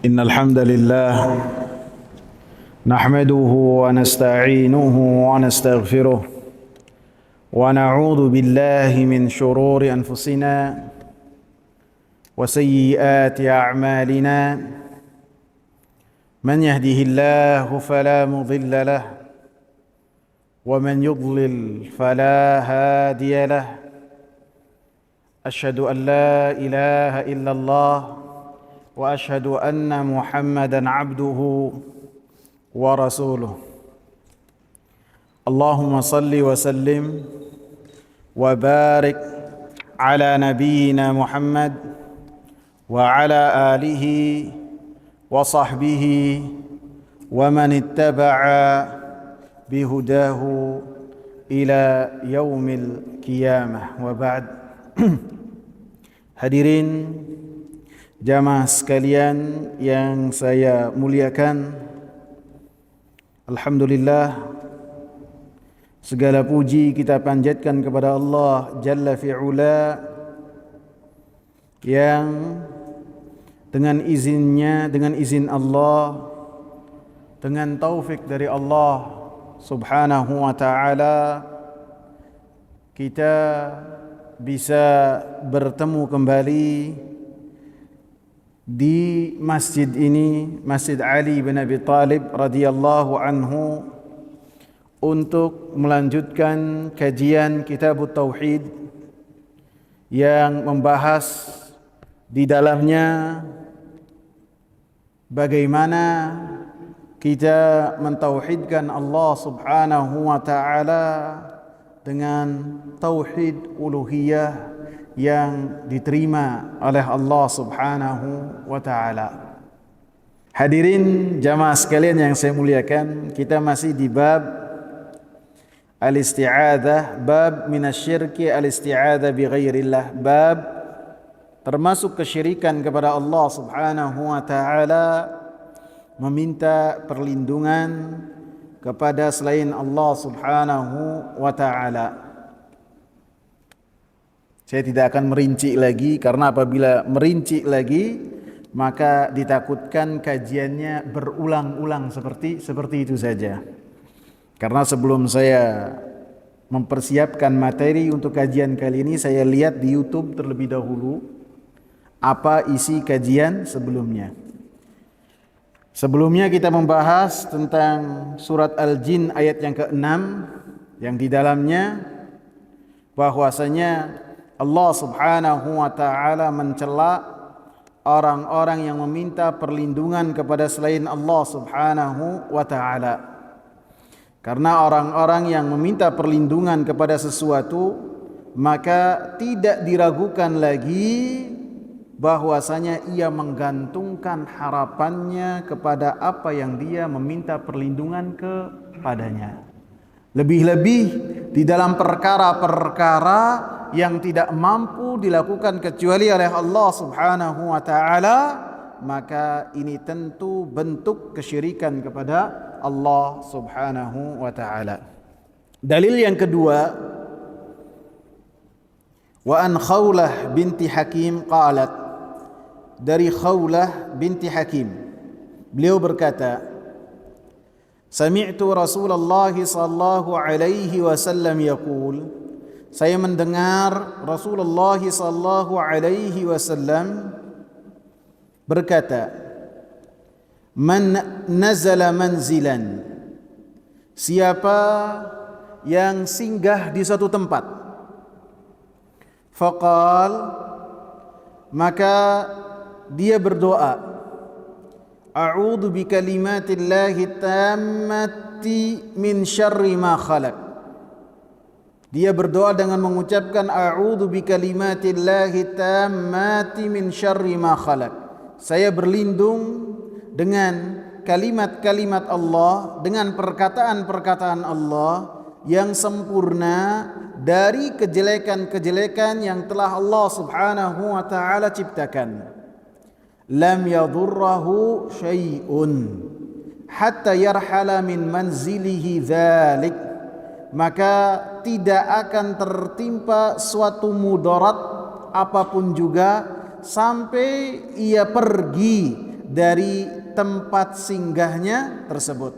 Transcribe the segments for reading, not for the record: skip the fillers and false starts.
إن الحمد لله نحمده ونستعينه ونستغفره ونعوذ بالله من شرور أنفسنا وسيئات أعمالنا من يهده الله فلا مضل له ومن يضلل فلا هادي له أشهد أن لا إله إلا الله وأشهد أن محمدا عبده ورسوله اللهم صل وسلم وبارك على نبينا محمد وعلى آله وصحبه ومن اتبع بهداه إلى يوم القيامة وبعد. Hadirin jamaah sekalian yang saya muliakan, alhamdulillah segala puji kita panjatkan kepada Allah Jalla fi'ula yang dengan izinnya, dengan izin Allah, dengan taufik dari Allah Subhanahu wa ta'ala, kita bisa bertemu kembali di masjid ini, Masjid Ali bin Abi Thalib radhiyallahu anhu, untuk melanjutkan kajian Kitab Tauhid yang membahas di dalamnya bagaimana kita mentauhidkan Allah Subhanahu wa ta'ala dengan tauhid uluhiyah yang diterima oleh Allah Subhanahu wa ta'ala. Hadirin jamaah sekalian yang saya muliakan, kita masih di bab al-isti'adzah, bab minasyirki al-isti'adzah bi ghairillah, bab termasuk kesyirikan kepada Allah Subhanahu wa ta'ala, meminta perlindungan kepada selain Allah Subhanahu wa ta'ala. Saya tidak akan merinci lagi, karena apabila merinci lagi maka ditakutkan kajiannya berulang-ulang seperti itu saja. Karena sebelum saya mempersiapkan materi untuk kajian kali ini, saya lihat di YouTube terlebih dahulu apa isi kajian sebelumnya. Sebelumnya kita membahas tentang surat Al-Jin ayat yang ke-6, yang di dalamnya bahwasanya Allah Subhanahu wa ta'ala mencela orang-orang yang meminta perlindungan kepada selain Allah Subhanahu wa ta'ala. Karena orang-orang yang meminta perlindungan kepada sesuatu, maka tidak diragukan lagi bahwasanya ia menggantungkan harapannya kepada apa yang dia meminta perlindungan kepadanya. Lebih-lebih di dalam perkara-perkara yang tidak mampu dilakukan kecuali oleh Allah Subhanahu wa ta'ala, maka ini tentu bentuk kesyirikan kepada Allah Subhanahu wa ta'ala. Dalil yang kedua, wa an Khawlah binti Hakim qalat, dari Khawlah binti Hakim, beliau berkata, sami'tu Rasulullah sallallahu alaihi wasallam yaqul, saya mendengar Rasulullah sallallahu alaihi wasallam berkata, man nazala manzilan, siapa yang singgah di suatu tempat, faqal, maka dia berdoa, a'udzu bikalimatillahi tammati min syarri ma khalaq. Dia berdoa dengan mengucapkan a'udzu bikalimatillahi tammati min syarri ma khalaq. Saya berlindung dengan kalimat-kalimat Allah, dengan perkataan-perkataan Allah yang sempurna dari kejelekan-kejelekan yang telah Allah Subhanahu wa ta'ala ciptakan. Lam yadurrahu syai'un hatta yarhala min manzilihi dzalik, maka tidak akan tertimpa suatu mudarat apapun juga sampai ia pergi dari tempat singgahnya tersebut.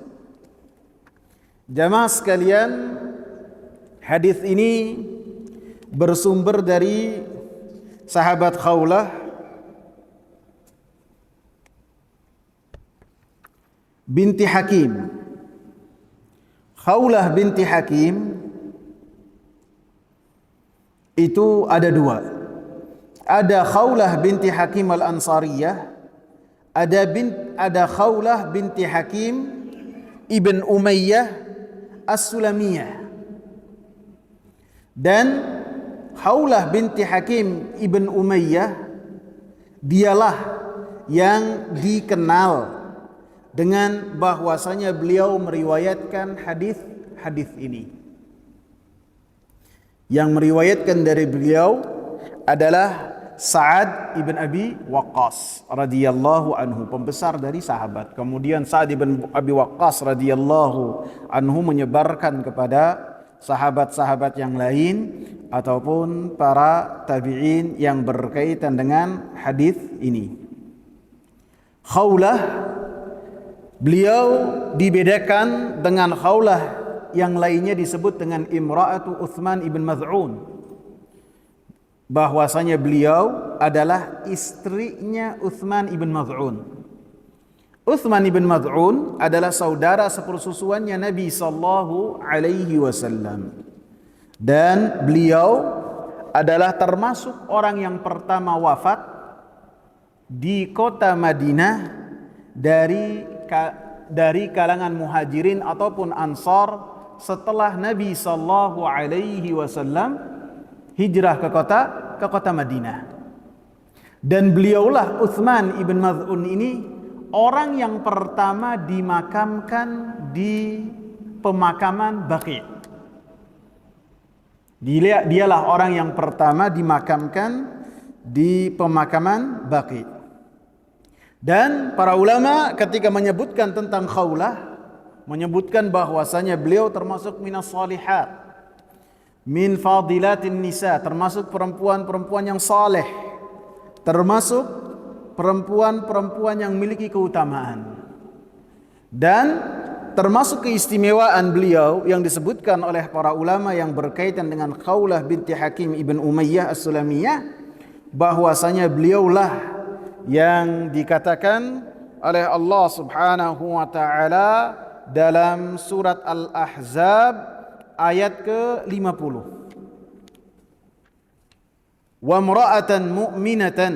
Jamaah sekalian, hadis ini bersumber dari sahabat Khawlah binti Hakim. Khawlah binti Hakim itu ada dua. Ada Khawlah binti Hakim al-Ansariyah, ada Khawlah binti Hakim ibn Umayyah as-Sulamiyah. Dan Khawlah binti Hakim ibn Umayyah dialah yang dikenal dengan bahwasanya beliau meriwayatkan hadis ini. Yang meriwayatkan dari beliau adalah Sa'ad ibn Abi Waqqas radhiyallahu anhu, pembesar dari sahabat. Kemudian Sa'ad ibn Abi Waqqas radhiyallahu anhu menyebarkan kepada sahabat-sahabat yang lain ataupun para tabi'in yang berkaitan dengan hadis ini. Khawlah, beliau dibedakan dengan Khawlah yang lainnya disebut dengan Imra'atu Uthman ibn Maz'un, bahwasanya beliau adalah istrinya Uthman ibn Maz'un. Uthman ibn Maz'un adalah saudara sepersusuannya Nabi sallallahu alaihi wasallam, dan beliau adalah termasuk orang yang pertama wafat di kota Madinah dari kalangan muhajirin ataupun ansar setelah Nabi sallallahu alaihi wasallam hijrah ke kota Madinah. Dan beliaulah Uthman ibn Maz'un ini orang yang pertama dimakamkan di pemakaman Baqi'. Dialah orang yang pertama dimakamkan di pemakaman Baqi'. Dan para ulama ketika menyebutkan tentang Khawlah menyebutkan bahwasanya beliau termasuk minas salihat, min fadilatin nisa, termasuk perempuan-perempuan yang saleh, termasuk perempuan-perempuan yang memiliki keutamaan. Dan termasuk keistimewaan beliau yang disebutkan oleh para ulama yang berkaitan dengan Khawlah binti Hakim ibn Umayyah as-Sulamiyah, bahwasanya beliaulah yang dikatakan oleh Allah Subhanahu wa taala dalam surat Al-Ahzab ayat ke-50. Wa imra'atan mu'minatan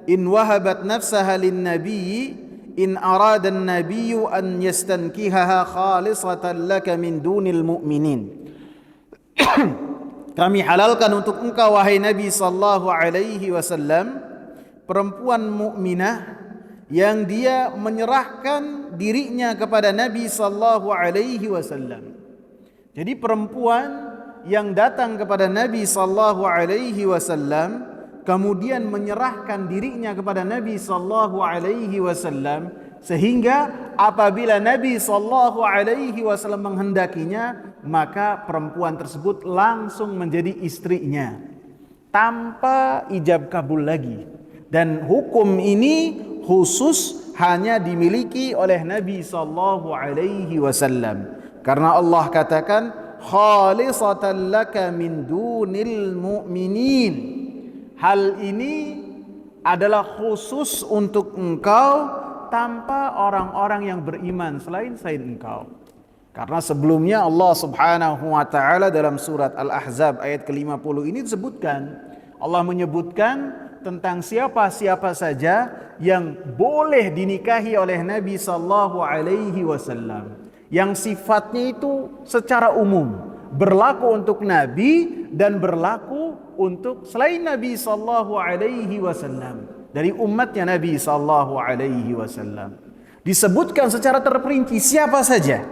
in wahabat nafsaha lin-nabiyyi in arada an-nabiyyu an yastankihaha khalisatan laka min dunil mu'minin. Kami halalkan untuk engkau wahai Nabi sallallahu alaihi wasallam perempuan mukminah yang dia menyerahkan dirinya kepada Nabi sallallahu alaihi wasallam. Jadi perempuan yang datang kepada Nabi sallallahu alaihi wasallam kemudian menyerahkan dirinya kepada Nabi sallallahu alaihi wasallam, sehingga apabila Nabi sallallahu alaihi wasallam menghendakinya, maka perempuan tersebut langsung menjadi istrinya tanpa ijab kabul lagi. Dan hukum ini khusus hanya dimiliki oleh Nabi sallallahu alaihi wasallam, karena Allah katakan khalisatan laka min dunil mu'minin. Hal ini adalah khusus untuk engkau tanpa orang-orang yang beriman selain engkau. Karena sebelumnya Allah Subhanahu wa taala dalam surat Al-Ahzab ayat ke-50 ini disebutkan, Allah menyebutkan tentang siapa-siapa saja yang boleh dinikahi oleh Nabi sallallahu alaihi wasallam, yang sifatnya itu secara umum berlaku untuk Nabi dan berlaku untuk selain Nabi sallallahu alaihi wasallam dari umatnya Nabi sallallahu alaihi wasallam. Disebutkan secara terperinci siapa saja.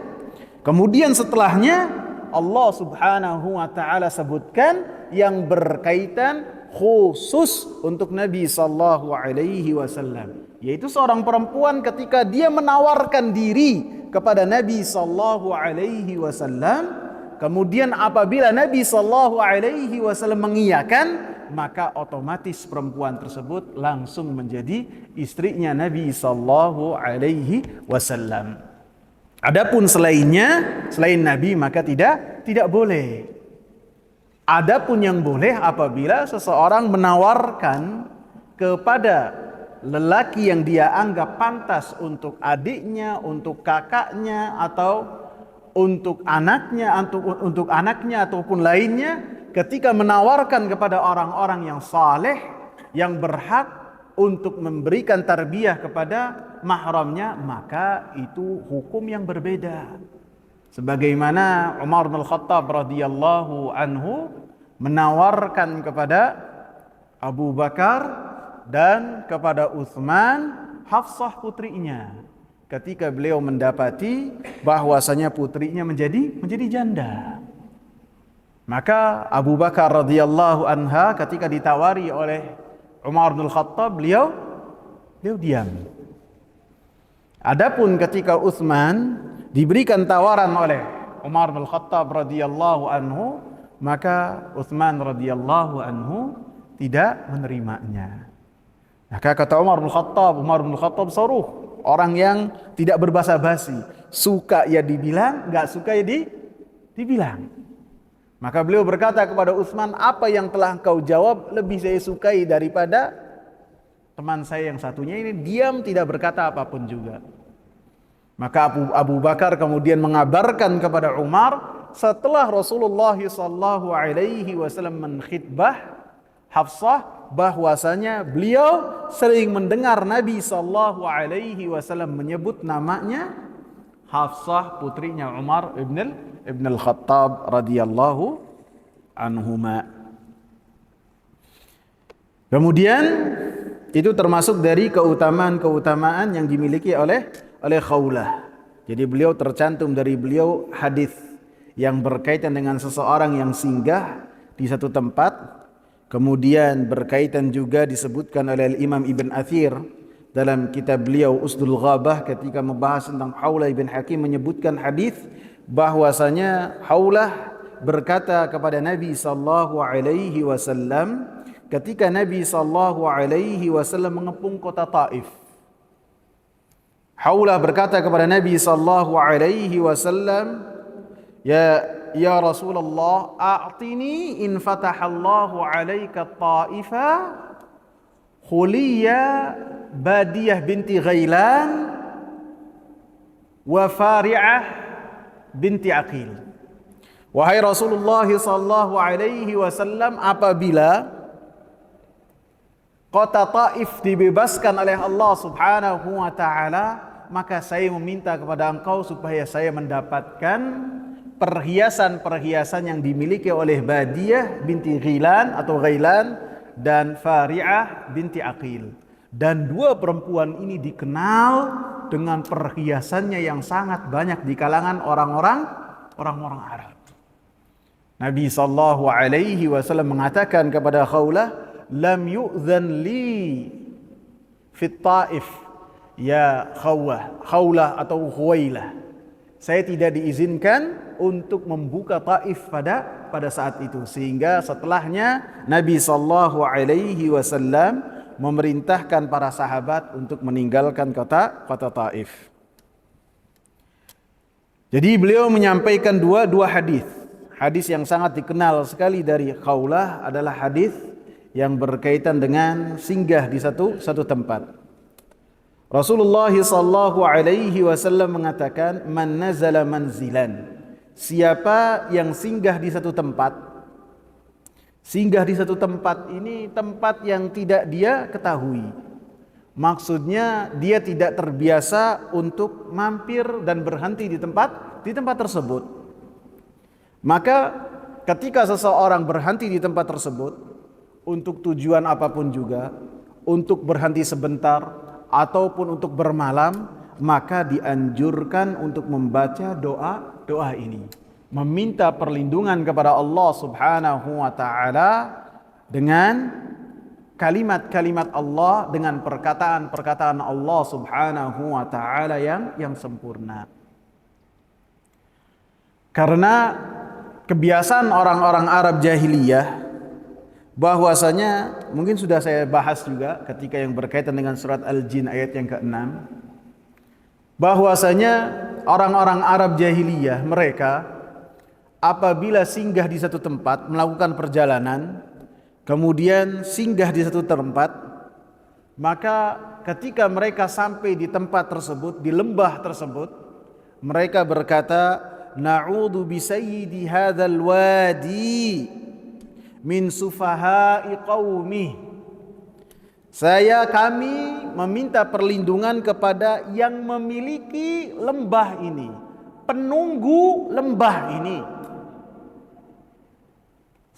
Kemudian setelahnya Allah Subhanahu wa taala sebutkan yang berkaitan khusus untuk Nabi sallallahu alaihi wasallam, yaitu seorang perempuan ketika dia menawarkan diri kepada Nabi sallallahu alaihi wasallam, kemudian apabila Nabi sallallahu alaihi wasallam mengiyakan, maka otomatis perempuan tersebut langsung menjadi istrinya Nabi sallallahu alaihi wasallam. Adapun selainnya, selain Nabi maka tidak boleh. Adapun yang boleh apabila seseorang menawarkan kepada lelaki yang dia anggap pantas untuk adiknya, untuk kakaknya, atau untuk anaknya ataupun lainnya, ketika menawarkan kepada orang-orang yang saleh yang berhak untuk memberikan tarbiyah kepada mahramnya, maka itu hukum yang berbeda. Sebagaimana Umar bin Khattab radhiyallahu anhu menawarkan kepada Abu Bakar dan kepada Utsman Hafsah putrinya, ketika beliau mendapati bahwasanya putrinya menjadi janda. Maka Abu Bakar radhiyallahu anha ketika ditawari oleh Umar bin Khattab, beliau diam. Adapun ketika Utsman diberikan tawaran oleh Umar bin Khattab radhiyallahu anhu, maka Utsman radhiyallahu anhu tidak menerimanya. Maka kata Umar bin Khattab saruh, orang yang tidak berbasa basi, suka ya dibilang, enggak suka ya dibilang. Maka beliau berkata kepada Utsman, apa yang telah engkau jawab lebih saya sukai daripada teman saya yang satunya ini diam tidak berkata apapun juga. Maka Abu Bakar kemudian mengabarkan kepada Umar setelah Rasulullah sallallahu alaihi wasallam menkhitbah Hafsah bahwasanya beliau sering mendengar Nabi sallallahu alaihi wasallam menyebut namanya Hafsah putrinya Umar ibn al-Khattab radhiyallahu anhuma. Kemudian itu termasuk dari keutamaan yang dimiliki oleh Khawlah. Jadi beliau tercantum dari beliau hadis yang berkaitan dengan seseorang yang singgah di satu tempat. Kemudian berkaitan juga disebutkan oleh Imam Ibn Athir dalam kitab beliau Usdul Ghabah ketika membahas tentang Haulah ibn Hakim, menyebutkan hadis bahwasanya Haulah berkata kepada Nabi sallallahu alaihi wasallam ketika Nabi sallallahu alaihi wasallam mengepung kota Taif. Haulah berkata kepada Nabi sallallahu alaihi wasallam, Ya Rasulullah, a'tini in fatahallahu alaika ta'ifa Khuliyya Badiyah binti Ghailan wa Fari'ah binti Aqil. Wahai Rasulullah sallallahu alaihi wasallam, apabila kota Taif dibebaskan oleh Allah subhanahu wa ta'ala, maka saya meminta kepada engkau supaya saya mendapatkan perhiasan-perhiasan yang dimiliki oleh Badiyah binti Ghailan atau Ghailan dan Fari'ah binti Aqil. Dan dua perempuan ini dikenal dengan perhiasannya yang sangat banyak di kalangan orang-orang Arab. Nabi sallallahu alaihi wasallam mengatakan kepada Khawlah, lam yu'zan li fit Taif ya Khawlah atau Khuwailah. Saya tidak diizinkan untuk membuka Taif pada saat itu, sehingga setelahnya Nabi sallallahu alaihi wasallam memerintahkan para sahabat untuk meninggalkan kota Taif. Jadi beliau menyampaikan dua hadis. Hadis yang sangat dikenal sekali dari Khawlah adalah hadis yang berkaitan dengan singgah di satu tempat. Rasulullah sallallahu alaihi wasallam mengatakan, man nazala manzilan, siapa yang singgah di satu tempat. Singgah di satu tempat ini tempat yang tidak dia ketahui. Maksudnya dia tidak terbiasa untuk mampir dan berhenti di tempat tersebut. Maka ketika seseorang berhenti di tempat tersebut untuk tujuan apapun juga, untuk berhenti sebentar ataupun untuk bermalam, maka dianjurkan untuk membaca doa ini, meminta perlindungan kepada Allah subhanahu wa ta'ala dengan kalimat-kalimat Allah, dengan perkataan-perkataan Allah subhanahu wa ta'ala yang sempurna. Karena kebiasaan orang-orang Arab jahiliyah bahwasanya mungkin sudah saya bahas juga ketika yang berkaitan dengan surat Al-Jin ayat yang ke-6, bahwasanya orang-orang Arab jahiliyah mereka apabila singgah di satu tempat melakukan perjalanan, kemudian singgah di satu tempat, maka ketika mereka sampai di tempat tersebut, di lembah tersebut, mereka berkata, na'udzu bi sayyidi hadzal wadi min sufaha'i qaumi. Kami meminta perlindungan kepada yang memiliki lembah ini, penunggu lembah ini.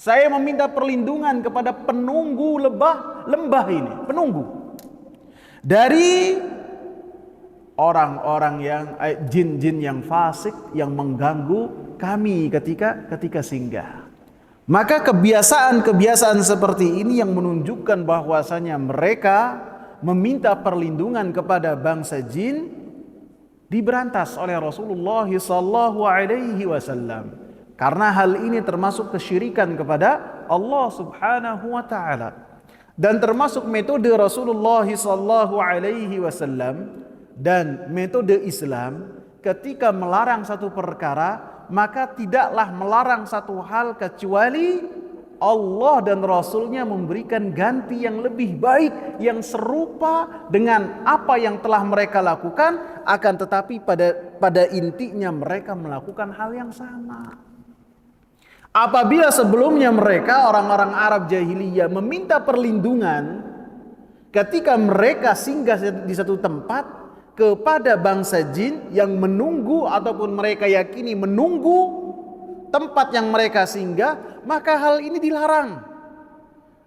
Saya meminta perlindungan kepada penunggu lembah ini, penunggu dari orang-orang yang jin-jin yang fasik yang mengganggu kami ketika singgah. Maka kebiasaan-kebiasaan seperti ini yang menunjukkan bahwasanya mereka meminta perlindungan kepada bangsa jin diberantas oleh Rasulullah sallallahu alaihi wasallam. Karena hal ini termasuk kesyirikan kepada Allah Subhanahu wa taala. Dan termasuk metode Rasulullah sallallahu alaihi wasallam dan metode Islam ketika melarang satu perkara, maka tidaklah melarang satu hal kecuali Allah dan Rasulnya memberikan ganti yang lebih baik, yang serupa dengan apa yang telah mereka lakukan, akan tetapi pada intinya mereka melakukan hal yang sama. Apabila sebelumnya mereka orang-orang Arab jahiliyah meminta perlindungan ketika mereka singgah di satu tempat kepada bangsa jin yang menunggu ataupun mereka yakini menunggu tempat yang mereka singgah, maka hal ini dilarang.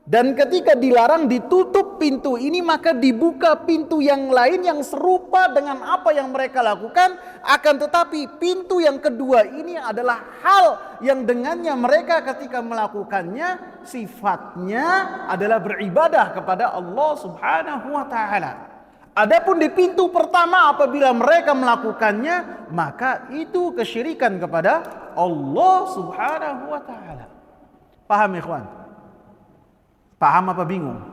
Dan ketika dilarang, ditutup pintu ini, maka dibuka pintu yang lain yang serupa dengan apa yang mereka lakukan. Akan tetapi pintu yang kedua ini adalah hal yang dengannya mereka ketika melakukannya sifatnya adalah beribadah kepada Allah Subhanahu wa taala. Adapun di pintu pertama apabila mereka melakukannya, maka itu kesyirikan kepada Allah Subhanahu wa taala. Paham ikhwan? Paham apa bingung?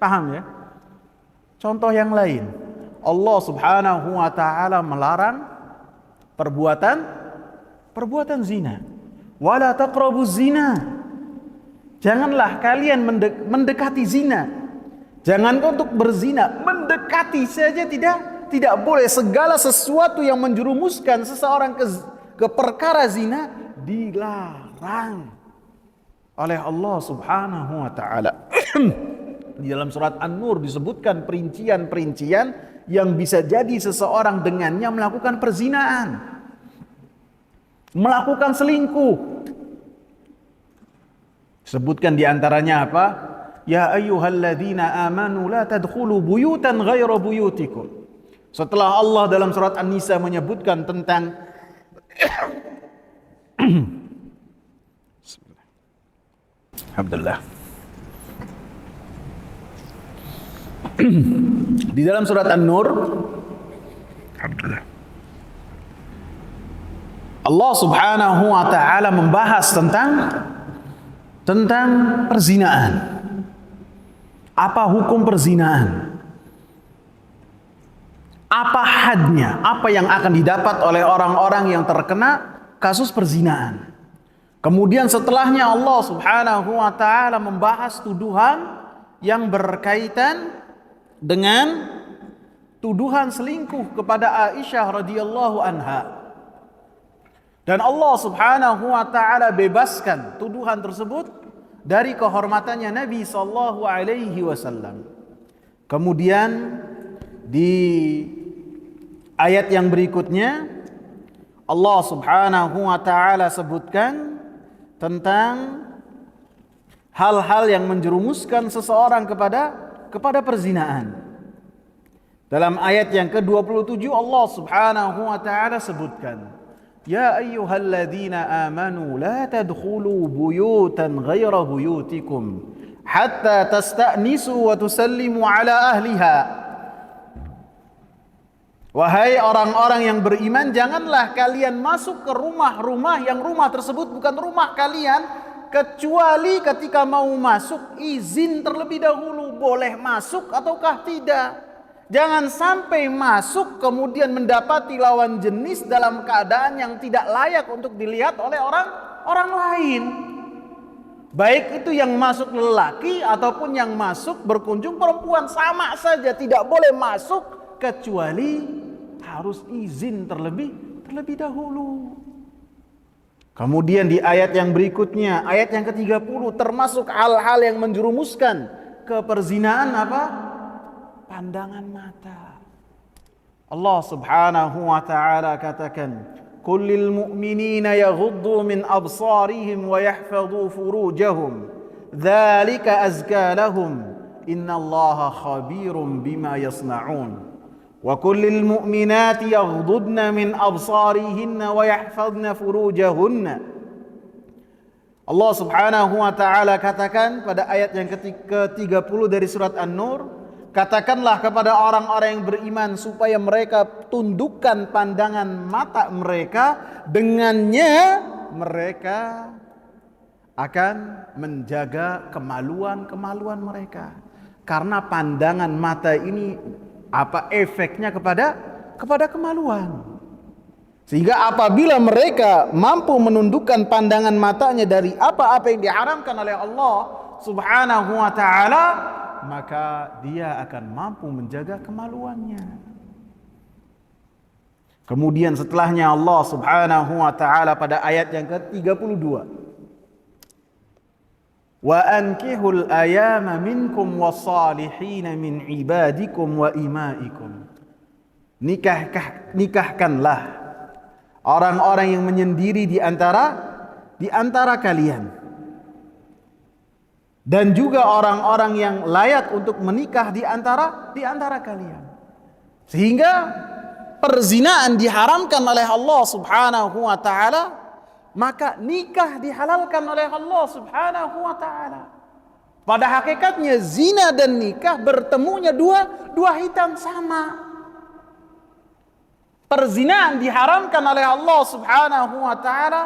Paham ya? Contoh yang lain. Allah Subhanahu wa taala melarang perbuatan zina. Wala taqrabuz zina. Janganlah kalian mendekati zina. Jangankan untuk berzina, mendekati saja tidak boleh. Segala sesuatu yang menjerumuskan seseorang ke perkara zina dilarang oleh Allah Subhanahu wa taala. Di dalam surat An-Nur disebutkan perincian-perincian yang bisa jadi seseorang dengannya melakukan perzinaan, melakukan selingkuh. Sebutkan di antaranya apa? Ya ayyuhalladzina amanu la tadkhulu buyutan ghaira buyutikum. Setelah Allah dalam surat An-Nisa menyebutkan tentang Alhamdulillah. Di dalam surat An-Nur, Alhamdulillah, Allah Subhanahu wa taala membahas tentang perzinaan. Apa hukum perzinaan? Apa hadnya? Apa yang akan didapat oleh orang-orang yang terkena kasus perzinaan? Kemudian setelahnya Allah Subhanahu wa taala membahas tuduhan yang berkaitan dengan tuduhan selingkuh kepada Aisyah radhiyallahu anha. Dan Allah Subhanahu wa taala bebaskan tuduhan tersebut dari kehormatannya Nabi sallallahu alaihi wasallam. Kemudian di ayat yang berikutnya Allah Subhanahu wa taala sebutkan tentang hal-hal yang menjerumuskan seseorang kepada perzinaan. Dalam ayat yang ke-27 Allah Subhanahu wa taala sebutkan, Ya ayyuhalladzina amanu la tadkhulu buyutan ghaira buyutikum hatta tasta'nisu wa tusallimu ala ahliha. Wahai orang-orang yang beriman, janganlah kalian masuk ke rumah-rumah yang rumah tersebut bukan rumah kalian kecuali ketika mau masuk izin terlebih dahulu, boleh masuk ataukah tidak. Jangan sampai masuk kemudian mendapati lawan jenis dalam keadaan yang tidak layak untuk dilihat oleh orang lain. Baik itu yang masuk lelaki ataupun yang masuk berkunjung perempuan, sama saja, tidak boleh masuk kecuali harus izin terlebih dahulu. Kemudian di ayat yang berikutnya, ayat yang ke-30, termasuk hal-hal yang menjerumuskan ke perzinaan apa? Pandangan mata. Allah Subhanahu wa taala katakan, "Qul lil mu'minina yaghuddu min absarihim wa yahfadhu furujahum, dzalika azka lahum, innallaha khabirum bima yasna'un." Wa kullil mu'minati yaghdudna min absarihinna wa yahfadna furujahunna. Allah Subhanahu wa taala katakan pada ayat yang ke-30 dari surat An-Nur, katakanlah kepada orang-orang yang beriman supaya mereka tundukkan pandangan mata mereka, dengannya mereka akan menjaga kemaluan mereka. Karena pandangan mata ini apa efeknya kepada kemaluan. Sehingga apabila mereka mampu menundukkan pandangan matanya dari apa-apa yang diharamkan oleh Allah Subhanahu wa taala, maka dia akan mampu menjaga kemaluannya. Kemudian setelahnya Allah Subhanahu wa taala pada ayat yang ke-32, wa ankihul ayama minkum wasalihina min ibadikum wa imaikum. Nikahkanlah orang-orang yang menyendiri di antara kalian, dan juga orang-orang yang layak untuk menikah di antara kalian. Sehingga perzinaan diharamkan oleh Allah Subhanahu wa taala, maka nikah dihalalkan oleh Allah Subhanahu wa taala. Pada hakikatnya zina dan nikah bertemunya dua hitam sama. Perzinaan diharamkan oleh Allah Subhanahu wa taala,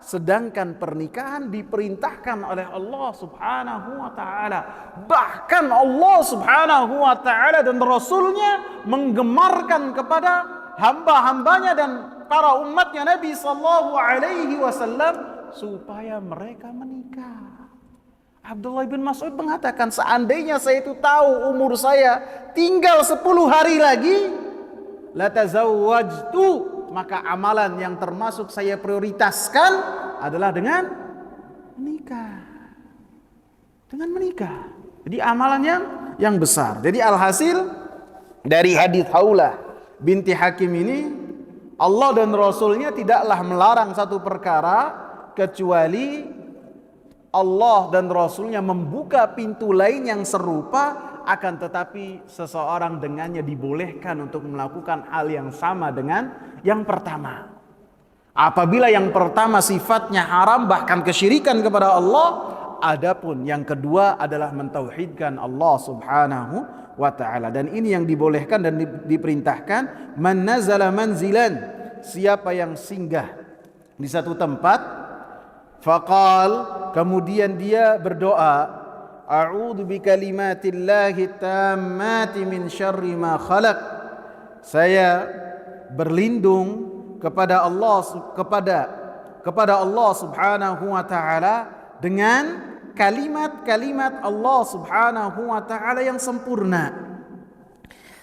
sedangkan pernikahan diperintahkan oleh Allah Subhanahu wa taala. Bahkan Allah Subhanahu wa taala dan Rasulnya menggemarkan kepada hamba-hambanya dan para umatnya Nabi sallallahu alaihi wasallam supaya mereka menikah. Abdullah bin Mas'ud mengatakan, seandainya saya itu tahu umur saya tinggal 10 hari lagi, la tazawwajtu, maka amalan yang termasuk saya prioritaskan adalah dengan menikah. Dengan menikah. Jadi amalan yang besar. Jadi alhasil dari hadis Haulah binti Hakim ini, Allah dan Rasulnya tidaklah melarang satu perkara kecuali Allah dan Rasulnya membuka pintu lain yang serupa, akan tetapi seseorang dengannya dibolehkan untuk melakukan hal yang sama dengan yang pertama. Apabila yang pertama sifatnya haram bahkan kesyirikan kepada Allah, adapun yang kedua adalah mentauhidkan Allah Subhanahu wa ta'ala. Dan ini yang dibolehkan dan diperintahkan. Man nazala manzilan, siapa yang singgah di satu tempat, faqal, kemudian dia berdoa, a'udzu bikalimatillahi tammati min syarri ma khalaq, saya berlindung kepada Allah Subhanahu wa ta'ala dengan kalimat-kalimat Allah Subhanahu wa ta'ala yang sempurna.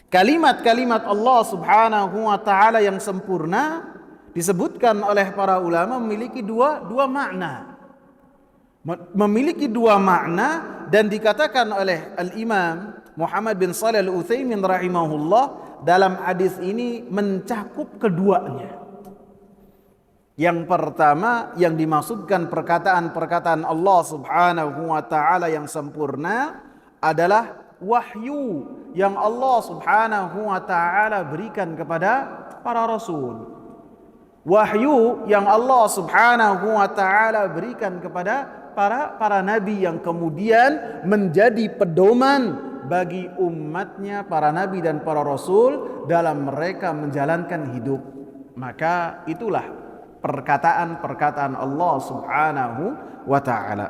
Kalimat-kalimat Allah Subhanahu wa ta'ala yang sempurna disebutkan oleh para ulama memiliki dua makna. Memiliki dua makna, dan dikatakan oleh Al-Imam Muhammad bin Shalih Al-Utsaimin rahimahullah, dalam hadis ini mencakup keduanya. Yang pertama yang dimaksudkan perkataan-perkataan Allah Subhanahu wa ta'ala yang sempurna adalah wahyu yang Allah Subhanahu wa ta'ala berikan kepada para rasul. Wahyu yang Allah Subhanahu wa ta'ala berikan kepada para nabi yang kemudian menjadi pedoman bagi umatnya, para nabi dan para rasul dalam mereka menjalankan hidup. Maka itulah perkataan-perkataan Allah Subhanahu wa taala.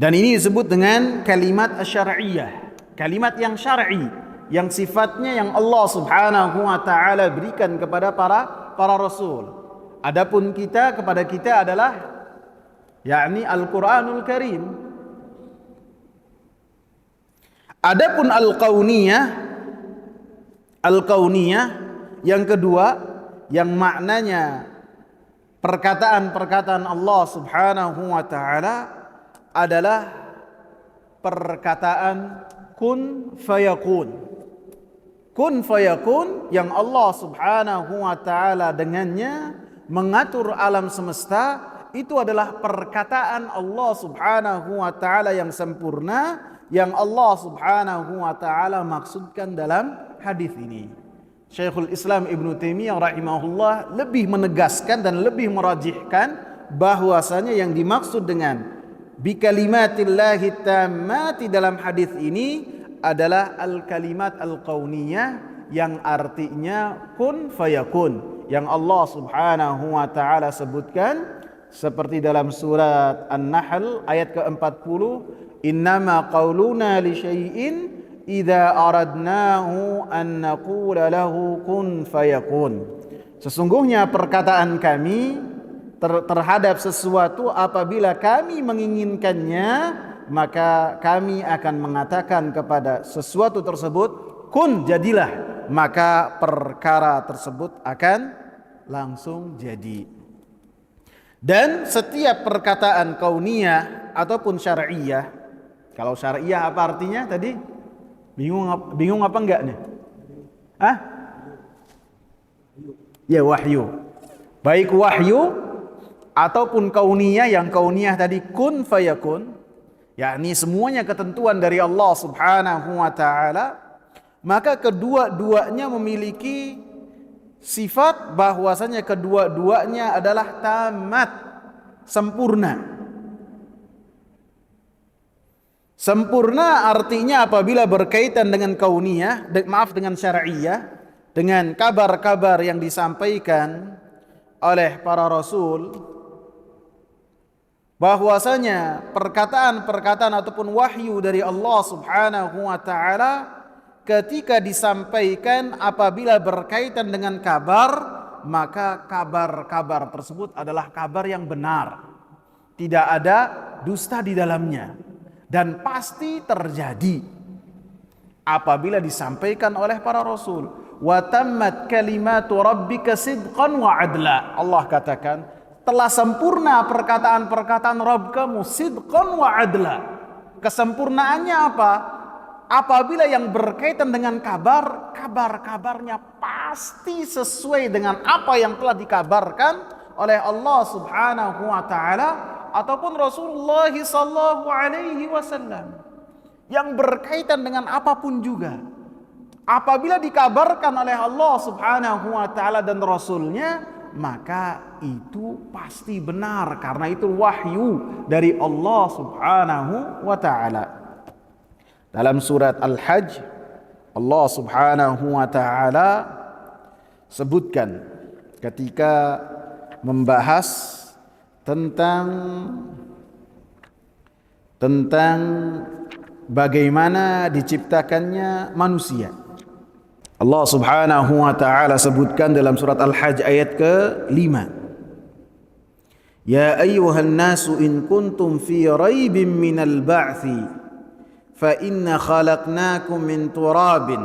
Dan ini disebut dengan kalimat asy-syar'iyyah, kalimat yang syar'i, yang sifatnya yang Allah Subhanahu wa taala berikan kepada para rasul. Adapun kepada kita adalah yakni Al-Qur'anul Karim. Adapun al-kauniyah yang kedua, yang maknanya perkataan-perkataan Allah Subhanahu wa taala adalah perkataan kun fayakun. Kun fayakun yang Allah Subhanahu wa taala dengannya mengatur alam semesta, itu adalah perkataan Allah Subhanahu wa taala yang sempurna, yang Allah Subhanahu wa taala maksudkan dalam hadis ini. Syekhul Islam Ibnu Taimiyah rahimahullah lebih menegaskan dan lebih merajihkan bahwasanya yang dimaksud dengan bi kalimatillahi tammati dalam hadis ini adalah al-kalimat al-kauniyah yang artinya kun fayakun, yang Allah Subhanahu wa taala sebutkan seperti dalam surat An-Nahl ayat ke-40, innama qauluna li syai'in idza aradnahu an naqula lahu kun fayakun. Sesungguhnya perkataan kami terhadap sesuatu apabila kami menginginkannya, maka kami akan mengatakan kepada sesuatu tersebut kun, jadilah, maka perkara tersebut akan langsung jadi. Dan setiap perkataan kauniyah ataupun syar'iyah, kalau syar'iyah apa artinya tadi? Bingung apa enggak nih? Hah? Ya, wahyu. Baik wahyu ataupun kauniyah, yang kauniyah tadi kun fayakun, yakni semuanya ketentuan dari Allah Subhanahu wa taala, maka kedua-duanya memiliki sifat bahwasanya kedua-duanya adalah tamat, sempurna. Sempurna artinya apabila berkaitan dengan kauniyah, dengan syar'iyah, dengan kabar-kabar yang disampaikan oleh para rasul, bahwasanya perkataan-perkataan ataupun wahyu dari Allah Subhanahu wa taala ketika disampaikan apabila berkaitan dengan kabar, maka kabar-kabar tersebut adalah kabar yang benar, tidak ada dusta di dalamnya, dan pasti terjadi apabila disampaikan oleh para rasul. Wa tammat kalimatu rabbika sidqan wa adla. Allah katakan telah sempurna perkataan-perkataan Rabb kamu sidqan wa adla. Kesempurnaannya apa? Apabila yang berkaitan dengan kabar-kabarnya pasti sesuai dengan apa yang telah dikabarkan oleh Allah Subhanahu wa taala ataupun Rasulullah sallallahu alaihi wasallam. Yang berkaitan dengan apapun juga, apabila dikabarkan oleh Allah Subhanahu wa taala dan Rasulnya, maka itu pasti benar, karena itu wahyu dari Allah Subhanahu wa taala. Dalam surat Al-Hajj, Allah Subhanahu wa taala sebutkan ketika membahas tentang bagaimana diciptakannya manusia. Allah Subhanahu wa taala sebutkan dalam surat Al-Hajj ayat ke-5. Ya ayyuhan nasu in kuntum fi raibin minal ba'thi fa inna khalaqnakum min turabin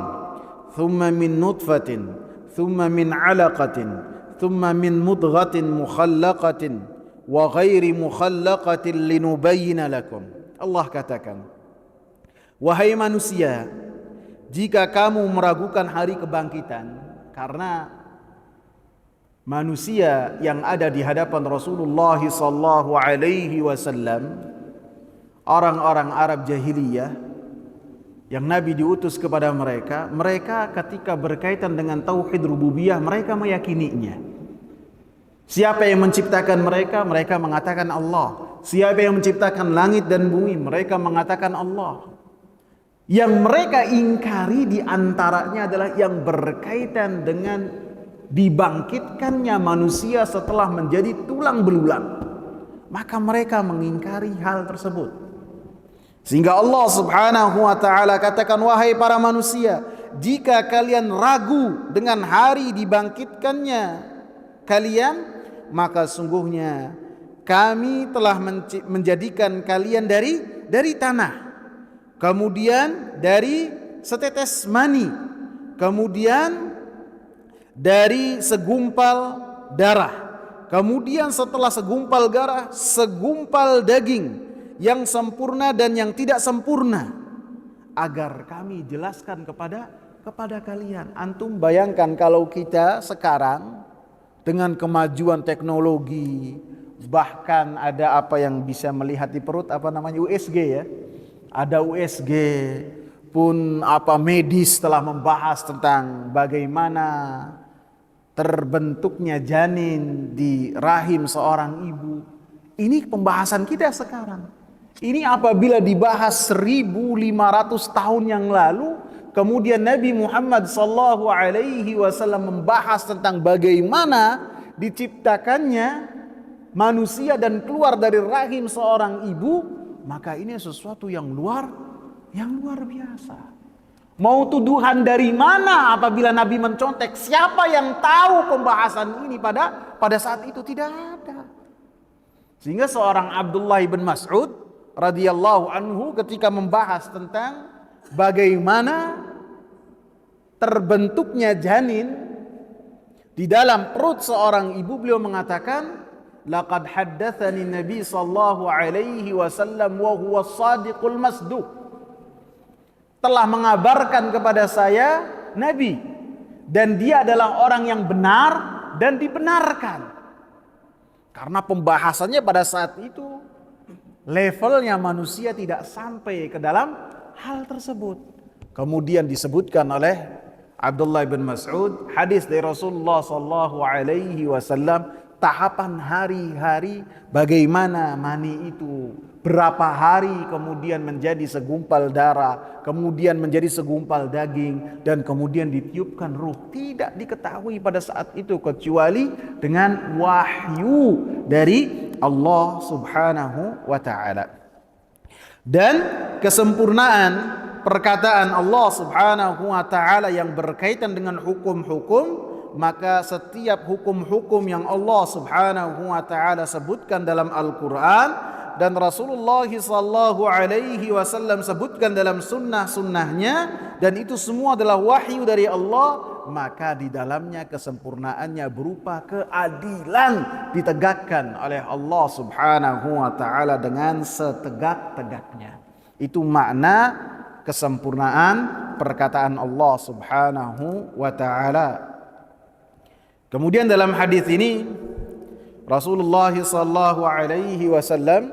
thumma min nutfatin thumma min 'alaqatin thumma min mudghatin mukhallaqatin wa ghairi mukhallaqatin linubayyana lakum. Allah katakan, wahai manusia, jika kamu meragukan hari kebangkitan, karena manusia yang ada di hadapan Rasulullah sallallahu alaihi wasallam, orang-orang Arab jahiliyah yang Nabi diutus kepada mereka, mereka ketika berkaitan dengan tauhid rububiyah, mereka meyakininya. Siapa yang menciptakan mereka? Mereka mengatakan Allah. Siapa yang menciptakan langit dan bumi? Mereka mengatakan Allah. Yang mereka ingkari diantaranya adalah yang berkaitan dengan dibangkitkannya manusia setelah menjadi tulang belulang, maka mereka mengingkari hal tersebut. Sehingga Allah Subhanahu wa taala katakan, wahai para manusia, jika kalian ragu dengan hari dibangkitkannya kalian, maka sungguhnya kami telah menjadikan kalian dari tanah, kemudian dari setetes mani, kemudian dari segumpal darah, kemudian setelah segumpal darah, segumpal daging yang sempurna dan yang tidak sempurna, agar kami jelaskan kepada kalian. Antum bayangkan kalau kita sekarang dengan kemajuan teknologi, bahkan ada apa yang bisa melihat di perut, apa namanya, USG ya. Ada USG pun, apa, medis telah membahas tentang bagaimana terbentuknya janin di rahim seorang ibu. Ini pembahasan kita sekarang. Ini apabila dibahas 1500 tahun yang lalu, kemudian Nabi Muhammad SAW membahas tentang bagaimana diciptakannya manusia dan keluar dari rahim seorang ibu, maka ini sesuatu yang luar biasa. Mau tuduhan dari mana apabila Nabi mencontek? Siapa yang tahu pembahasan ini pada saat itu? Tidak ada. Sehingga seorang Abdullah bin Mas'ud radhiyallahu anhu ketika membahas tentang bagaimana terbentuknya janin di dalam perut seorang ibu, beliau mengatakan, laqad haddatsani Nabi sallallahu alaihi wasallam wa huwa shadiqul masduq. Telah mengabarkan kepada saya Nabi, dan dia adalah orang yang benar dan dibenarkan. Karena pembahasannya pada saat itu levelnya manusia tidak sampai ke dalam hal tersebut. Kemudian disebutkan oleh Abdullah bin Mas'ud hadis dari Rasulullah sallallahu alaihi wasallam, tahapan hari-hari bagaimana mani itu, berapa hari kemudian menjadi segumpal darah, kemudian menjadi segumpal daging, dan kemudian ditiupkan ruh. Tidak diketahui pada saat itu kecuali dengan wahyu dari Allah Subhanahu wa ta'ala. Dan kesempurnaan perkataan Allah Subhanahu wa ta'ala yang berkaitan dengan hukum-hukum, maka setiap hukum-hukum yang Allah Subhanahu wa ta'ala sebutkan dalam Al-Quran dan Rasulullah sallallahu alaihi wasallam sebutkan dalam sunnah-sunnahnya, dan itu semua adalah wahyu dari Allah, maka di dalamnya kesempurnaannya berupa keadilan ditegakkan oleh Allah Subhanahu wa ta'ala dengan setegak-tegaknya. Itu makna kesempurnaan perkataan Allah Subhanahu wa ta'ala. Kemudian dalam hadis ini Rasulullah sallallahu alaihi wasallam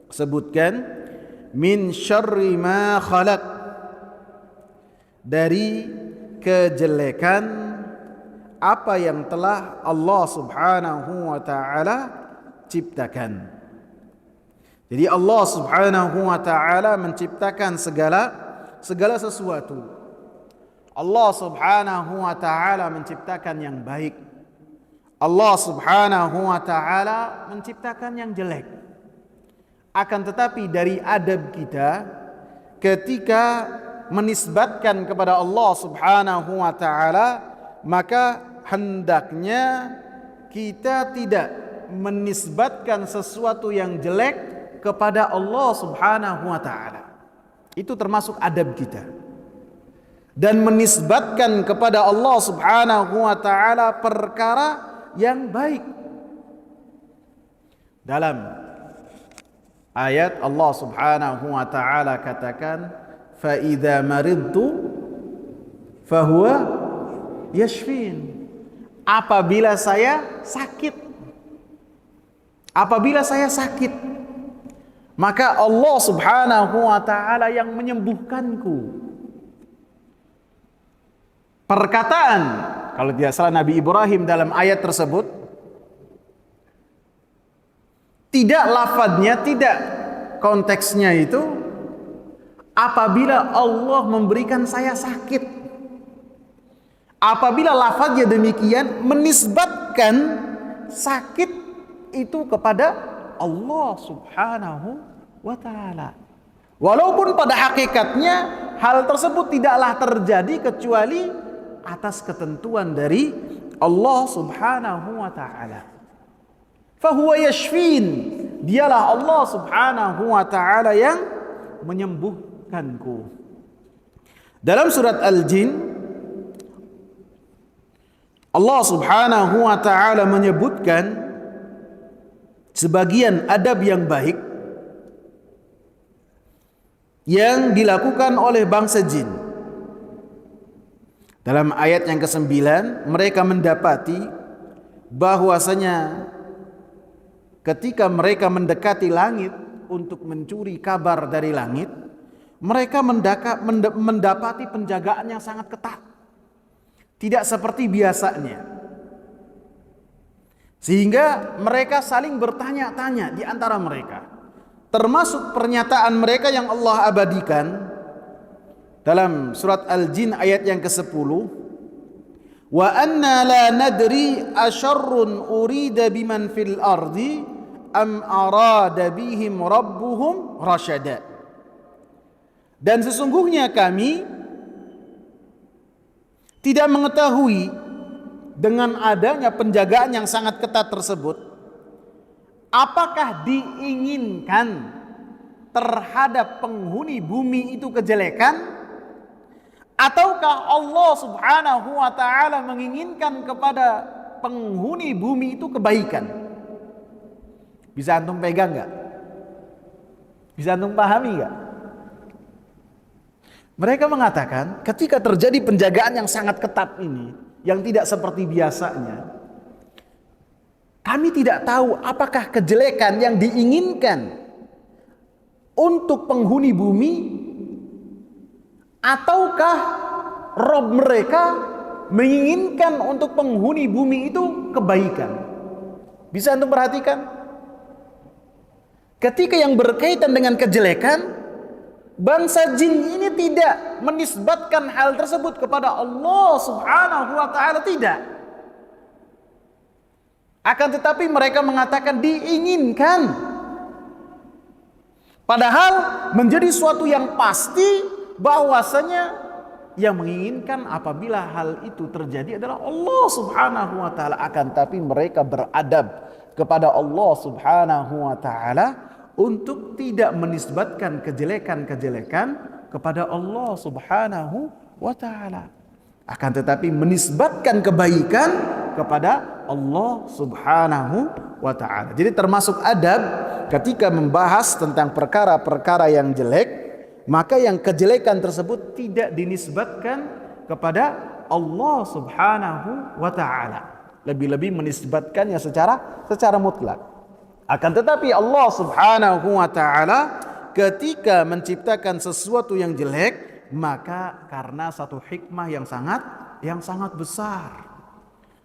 sebutkan, min syarri ma khalaq, dari kejelekan apa yang telah Allah Subhanahu wa ta'ala ciptakan. Jadi Allah Subhanahu wa ta'ala menciptakan segala sesuatu. Allah Subhanahu wa ta'ala menciptakan yang baik. Allah Subhanahu wa ta'ala menciptakan yang jelek. Akan tetapi dari adab kita ketika menisbatkan kepada Allah Subhanahu wa ta'ala, maka hendaknya kita tidak menisbatkan sesuatu yang jelek kepada Allah Subhanahu wa ta'ala. Itu termasuk adab kita. Dan menisbatkan kepada Allah Subhanahu wa ta'ala perkara yang baik. Dalam ayat Allah Subhanahu wa ta'ala katakan, fa idza maridtu fahuwa yashfin. Apabila saya sakit, maka Allah Subhanahu wa ta'ala yang menyembuhkanku. Perkataan, kalau tidak salah Nabi Ibrahim dalam ayat tersebut, tidak lafadznya, tidak konteksnya itu, apabila Allah memberikan saya sakit, apabila lafaznya demikian menisbatkan sakit itu kepada Allah Subhanahu wa taala. Walaupun pada hakikatnya hal tersebut tidaklah terjadi kecuali atas ketentuan dari Allah Subhanahu wa taala. Fahuwa yashfin, dialah Allah Subhanahu wa taala yang menyembuhkanku. Dalam surat Al-Jin Allah Subhanahu wa taala menyebutkan sebagian adab yang baik yang dilakukan oleh bangsa jin. Dalam ayat yang ke-9, mereka mendapati bahwasanya ketika mereka mendekati langit untuk mencuri kabar dari langit, mereka mendapati penjagaan yang sangat ketat. Tidak seperti biasanya. Sehingga mereka saling bertanya-tanya di antara mereka. Termasuk pernyataan mereka yang Allah abadikan dalam surat Al-Jin ayat yang ke-10. Wa anna la nadri asyarrun urida biman fil ardi am arada bihim rabbuhum rasyada. Dan sesungguhnya kami tidak mengetahui dengan adanya penjagaan yang sangat ketat tersebut, apakah diinginkan terhadap penghuni bumi itu kejelekan, ataukah Allah Subhanahu wa taala menginginkan kepada penghuni bumi itu kebaikan. Bisa antum pegang enggak? Bisa antum pahami enggak? Mereka mengatakan ketika terjadi penjagaan yang sangat ketat ini, yang tidak seperti biasanya, kami tidak tahu apakah kejelekan yang diinginkan untuk penghuni bumi, ataukah Rob mereka menginginkan untuk penghuni bumi itu kebaikan. Bisa antum perhatikan? Ketika yang berkaitan dengan kejelekan, bangsa jin ini tidak menisbatkan hal tersebut kepada Allah Subhanahu wa taala, tidak. Akan tetapi mereka mengatakan diinginkan. Padahal menjadi suatu yang pasti bahwasanya yang menginginkan apabila hal itu terjadi adalah Allah Subhanahu wa taala. Akan tetapi mereka beradab kepada Allah Subhanahu wa taala untuk tidak menisbatkan kejelekan-kejelekan kepada Allah Subhanahu wa taala, akan tetapi menisbatkan kebaikan kepada Allah Subhanahu wa taala. Jadi termasuk adab ketika membahas tentang perkara-perkara yang jelek, maka yang kejelekan tersebut tidak dinisbatkan kepada Allah Subhanahu wa taala, lebih-lebih menisbatkannya secara mutlak. Akan tetapi Allah Subhanahu wa taala ketika menciptakan sesuatu yang jelek, maka karena satu hikmah yang sangat besar.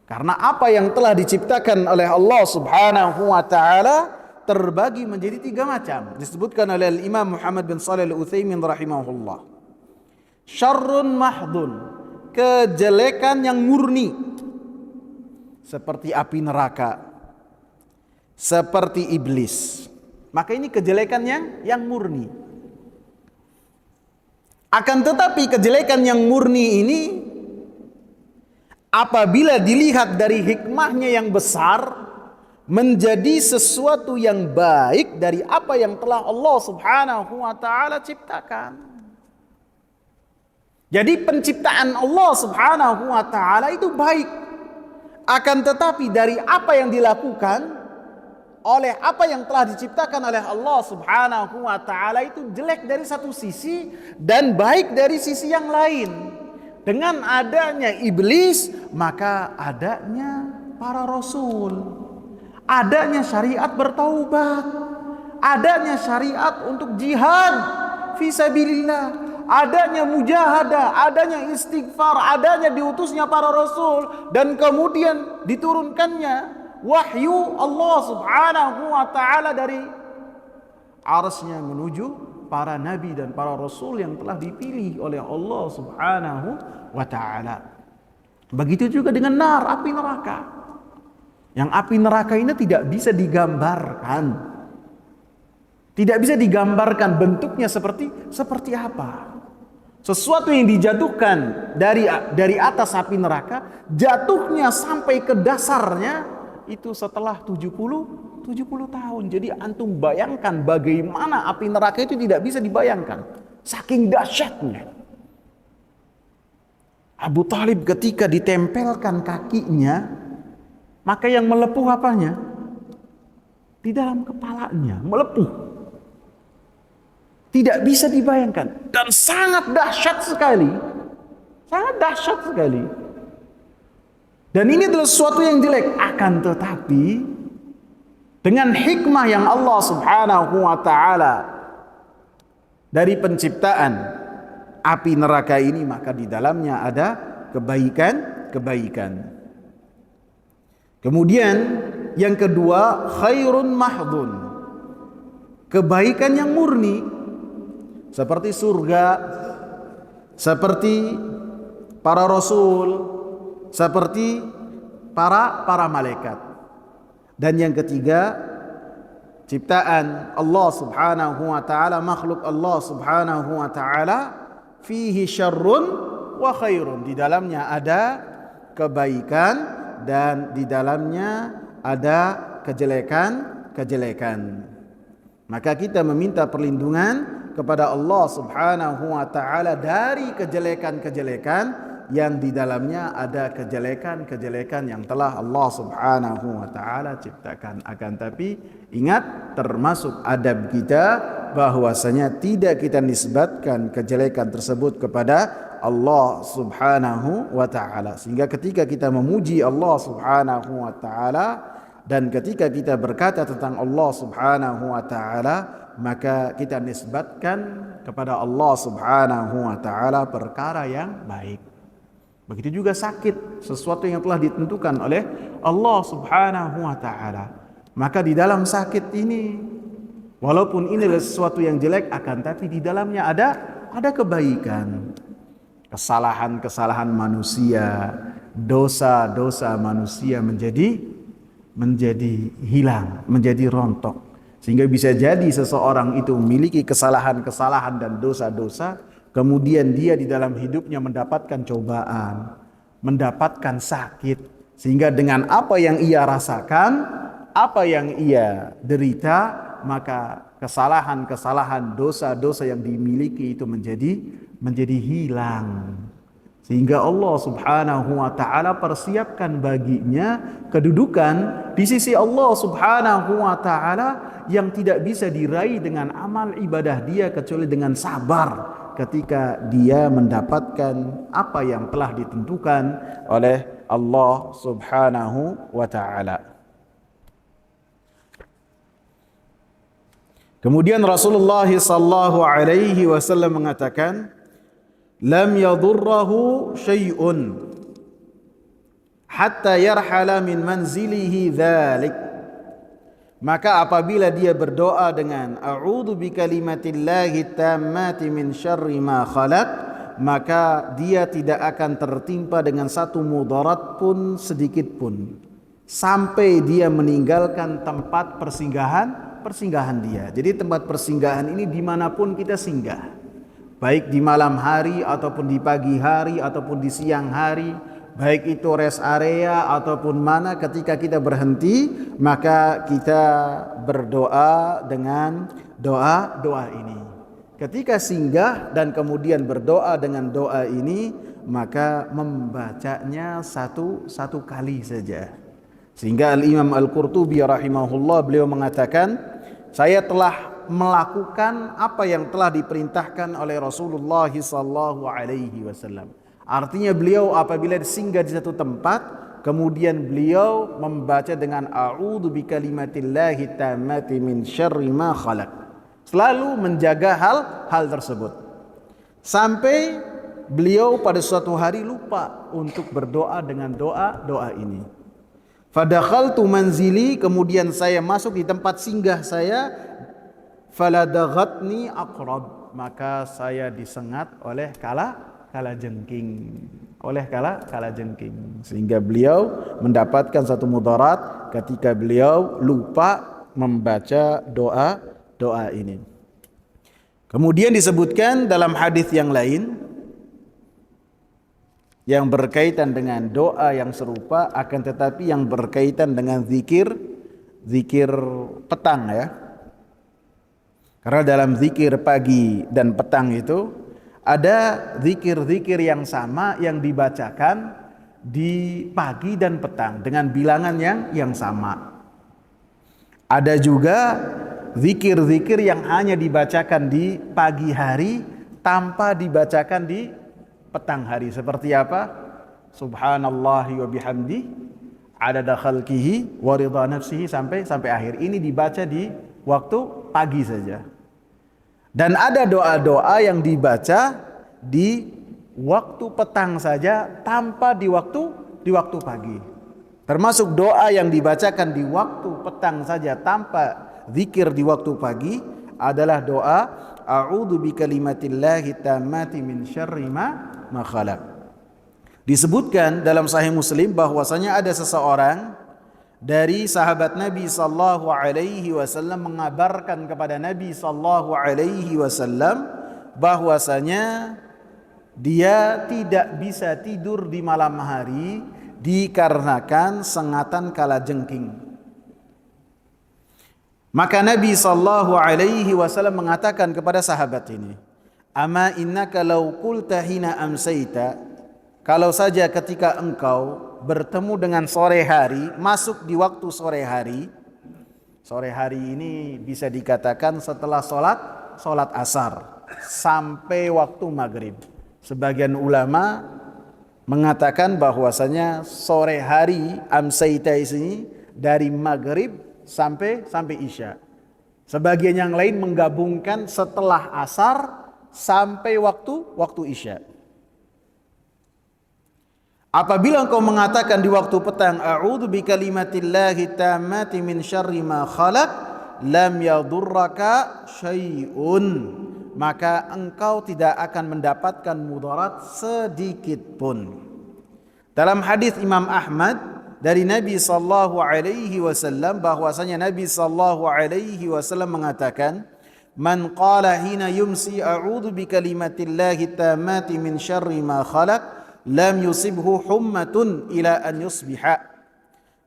Karena apa yang telah diciptakan oleh Allah Subhanahu wa taala terbagi menjadi 3 macam. Disebutkan oleh Imam Muhammad bin Shalih Al-Utsaimin rahimahullah. Syarrun mahdun, kejelekan yang murni, seperti api neraka, seperti iblis. Maka ini kejelekan yang murni. Akan tetapi kejelekan yang murni ini apabila dilihat dari hikmahnya yang besar, menjadi sesuatu yang baik dari apa yang telah Allah Subhanahu wa taala ciptakan. Jadi penciptaan Allah Subhanahu wa taala itu baik. Akan tetapi dari apa yang dilakukan oleh apa yang telah diciptakan oleh Allah Subhanahu wa taala itu jelek dari satu sisi dan baik dari sisi yang lain. Dengan adanya iblis, maka adanya para rasul, adanya syariat bertaubat, adanya syariat untuk jihad fisabilillah, adanya mujahadah, adanya istighfar, adanya diutusnya para rasul, dan kemudian diturunkannya wahyu Allah Subhanahu wa taala dari arsy-Nya menuju para nabi dan para rasul yang telah dipilih oleh Allah Subhanahu wa taala. Begitu juga dengan nar, api neraka. Yang api neraka ini tidak bisa digambarkan. Tidak bisa digambarkan bentuknya seperti apa. Sesuatu yang dijatuhkan dari atas api neraka, jatuhnya sampai ke dasarnya itu setelah 70 tahun. Jadi antum bayangkan bagaimana api neraka itu tidak bisa dibayangkan. Saking dahsyatnya. Abu Talib ketika ditempelkan kakinya, maka yang melepuh apanya? Di dalam kepalanya, melepuh. Tidak bisa dibayangkan. Dan sangat dahsyat sekali. Sangat dahsyat sekali. Dan ini adalah sesuatu yang jelek. Akan tetapi, dengan hikmah yang Allah subhanahu wa ta'ala dari penciptaan api neraka ini, maka di dalamnya ada kebaikan. Kemudian yang kedua, khairun mahdun, kebaikan yang murni, seperti surga, seperti para rasul, seperti para malaikat. Dan yang ketiga, ciptaan Allah subhanahu wa ta'ala, makhluk Allah subhanahu wa ta'ala, fihi syarrun wa khairun, di dalamnya ada kebaikan dan di dalamnya ada kejelekan. Maka kita meminta perlindungan kepada Allah subhanahu wa ta'ala dari kejelekan-kejelekan yang di dalamnya ada kejelekan-kejelekan yang telah Allah subhanahu wa ta'ala ciptakan. Akan tapi ingat, termasuk adab kita bahwasanya tidak kita nisbatkan kejelekan tersebut kepada Allah subhanahu wa ta'ala. Sehingga ketika kita memuji Allah subhanahu wa ta'ala dan ketika kita berkata tentang Allah subhanahu wa ta'ala, maka kita nisbatkan kepada Allah subhanahu wa ta'ala perkara yang baik. Begitu juga sakit, sesuatu yang telah ditentukan oleh Allah subhanahu wa ta'ala. Maka di dalam sakit ini, walaupun ini adalah sesuatu yang jelek, akan tapi di dalamnya ada kebaikan. Kesalahan-kesalahan manusia, dosa-dosa manusia menjadi hilang, menjadi rontok. Sehingga bisa jadi seseorang itu memiliki kesalahan-kesalahan dan dosa-dosa, kemudian dia di dalam hidupnya mendapatkan cobaan, mendapatkan sakit, sehingga dengan apa yang ia rasakan, apa yang ia derita, maka kesalahan-kesalahan, dosa-dosa yang dimiliki itu menjadi hilang. Sehingga Allah subhanahu wa ta'ala persiapkan baginya kedudukan di sisi Allah subhanahu wa ta'ala yang tidak bisa diraih dengan amal ibadah dia kecuali dengan sabar ketika dia mendapatkan apa yang telah ditentukan oleh Allah subhanahu wa ta'ala. Kemudian Rasulullah sallallahu alaihi wasallam mengatakan, lam yadurrahu syai'un hatta yarhala min manzilihi dzalik. Maka apabila dia berdoa dengan a'udzu bikalimatillahi tammati min syarri ma khalaq, maka dia tidak akan tertimpa dengan satu mudarat pun sedikit pun sampai dia meninggalkan tempat persinggahan dia. Jadi tempat persinggahan ini dimanapun kita singgah, baik di malam hari ataupun di pagi hari ataupun di siang hari, baik itu rest area ataupun mana, ketika kita berhenti maka kita berdoa dengan doa ini. Ketika singgah dan kemudian berdoa dengan doa ini, maka membacanya satu kali saja. Sehingga Al-Imam Al-Qurtubi rahimahullah, beliau mengatakan, saya telah melakukan apa yang telah diperintahkan oleh Rasulullah sallallahu alaihi wasallam. Artinya beliau apabila singgah di satu tempat, kemudian beliau membaca dengan a'udzu bikalimatillahi tammati min syarri ma khalaq. Selalu menjaga hal tersebut. Sampai beliau pada suatu hari lupa untuk berdoa dengan doa ini. Fadakhaltu manzili, kemudian saya masuk di tempat singgah saya, faladaghatni aqrab, maka saya disengat oleh kala jengking. oleh kala jengking, sehingga beliau mendapatkan satu mudarat ketika beliau lupa membaca doa ini. Kemudian disebutkan dalam hadis yang lain yang berkaitan dengan doa yang serupa, akan tetapi yang berkaitan dengan zikir petang ya. Karena dalam zikir pagi dan petang itu ada zikir-zikir yang sama yang dibacakan di pagi dan petang dengan bilangan yang sama. Ada juga zikir-zikir yang hanya dibacakan di pagi hari tanpa dibacakan di petang hari. Seperti apa? Subhanallahi wa bihamdi adada khalqihi wa ridha nafsihi sampai akhir. Ini dibaca di waktu pagi saja. Dan ada doa-doa yang dibaca di waktu petang saja tanpa di waktu pagi. Termasuk doa yang dibacakan di waktu petang saja tanpa zikir di waktu pagi adalah doa a'udzu bikalimatillahi tammati min syarri ma khalaq. Disebutkan dalam Sahih Muslim bahwasanya ada seseorang dari sahabat Nabi sallallahu alaihi wasallam mengabarkan kepada Nabi sallallahu alaihi wasallam bahwasanya dia tidak bisa tidur di malam hari dikarenakan sengatan kalajengking. Maka Nabi sallallahu alaihi wasallam mengatakan kepada sahabat ini, "Ama innaka law qulta hina amsayta," kalau saja ketika engkau bertemu dengan sore hari, masuk di waktu sore hari ini bisa dikatakan setelah solat asar sampai waktu maghrib. Sebagian ulama mengatakan bahwasanya sore hari amsayta ini dari maghrib sampai isya. Sebagian yang lain menggabungkan setelah asar sampai waktu isya. Apabila engkau mengatakan di waktu petang a'udzu bikalimatillahi tammati min syarri ma khalaq lam yadurraka syai'un, maka engkau tidak akan mendapatkan mudarat sedikit pun. Dalam hadis Imam Ahmad dari Nabi sallallahu alaihi wasallam bahwasanya Nabi sallallahu alaihi wasallam mengatakan, "Man qala hina yumsi a'udzu bikalimatillahi tammati min syarri ma khalaq lam yusibhu hummatun ila an yusbiha."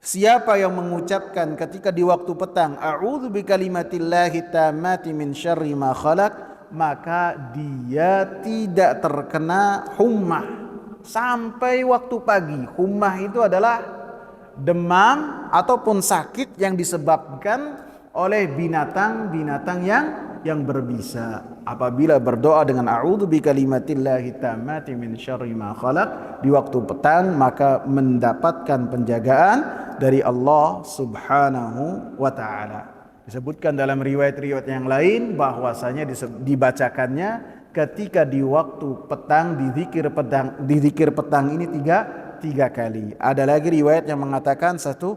Siapa yang mengucapkan ketika di waktu petang a'udzu bikalimatillahi tammati min syarri ma khalaq, maka dia tidak terkena hummah sampai waktu pagi. Hummah itu adalah demam ataupun sakit yang disebabkan oleh binatang-binatang yang berbisa. Apabila berdoa dengan a'udzu bikalimatillahi tammati min syarri ma khalaq di waktu petang, maka mendapatkan penjagaan dari Allah Subhanahu wa taala. Disebutkan dalam riwayat-riwayat yang lain bahwasanya dibacakannya ketika di waktu petang, di zikir petang ini tiga kali. Ada lagi riwayat yang mengatakan satu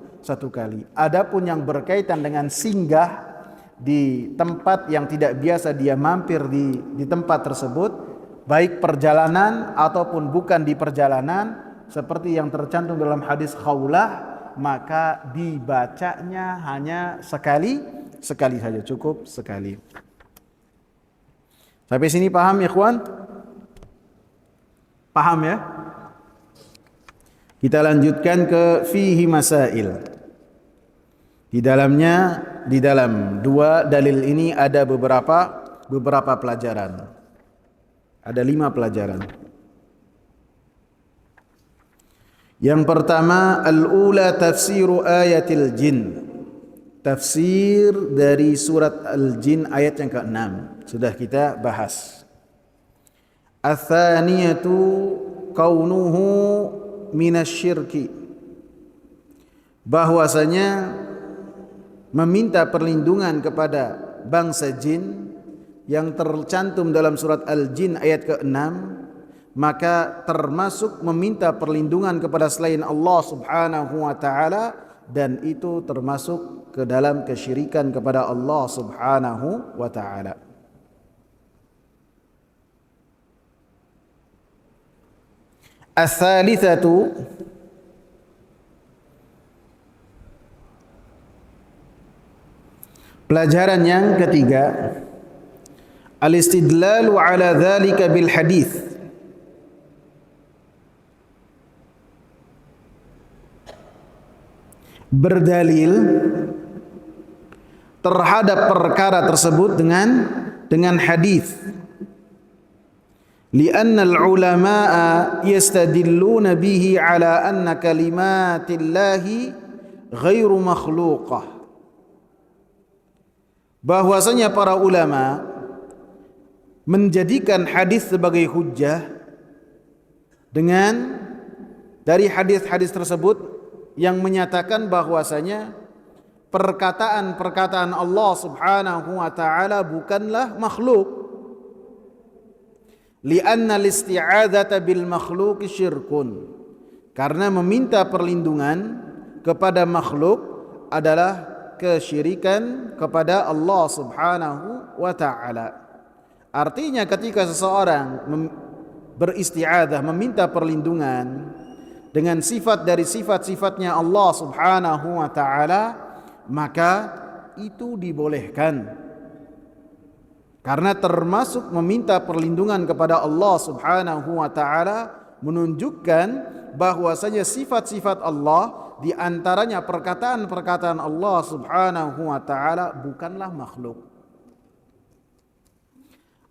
kali. Adapun yang berkaitan dengan singgah di tempat yang tidak biasa dia mampir di tempat tersebut, baik perjalanan ataupun bukan di perjalanan, seperti yang tercantum dalam hadis Khawlah, maka dibacanya hanya sekali saja, cukup sekali. Sampai sini paham ya ikhwan? Paham ya? Kita lanjutkan ke fihi masail. Di dalam dua dalil ini ada beberapa pelajaran. Ada 5 pelajaran. Yang pertama, al-ula tafsiru ayatil jin. Tafsir dari surat Al-Jin ayat yang ke-6 sudah kita bahas. Ats-tsaniyatu kaunuhu minasyirki, bahwasanya meminta perlindungan kepada bangsa jin yang tercantum dalam surat Al-Jin ayat ke-6, maka termasuk meminta perlindungan kepada selain Allah Subhanahu wa taala, dan itu termasuk ke dalam kesyirikan kepada Allah Subhanahu wa taala. Ats-tsalitsatu, pelajaran yang ketiga, al-istidlalu ala dzalika bil hadits, berdalil terhadap perkara tersebut dengan hadis. Lianna al-ulama'a yastadilluna bihi ala anna kalimatillahi ghairu makhluqah. Bahwasanya para ulama menjadikan hadis sebagai hujjah dengan dari hadis-hadis tersebut yang menyatakan bahwasanya perkataan-perkataan Allah Subhanahu wa taala bukanlah makhluk. Li'anna al-isti'adzata bil makhluq syirkun. Karena meminta perlindungan kepada makhluk adalah kesyirikan kepada Allah Subhanahu wa taala. Artinya ketika seseorang beristi'adzah, meminta perlindungan dengan sifat dari sifat-sifatnya Allah Subhanahu wa taala, maka itu dibolehkan. Karena termasuk meminta perlindungan kepada Allah Subhanahu wa taala menunjukkan bahwasanya sifat-sifat Allah, di antaranya perkataan-perkataan Allah Subhanahu wa taala bukanlah makhluk.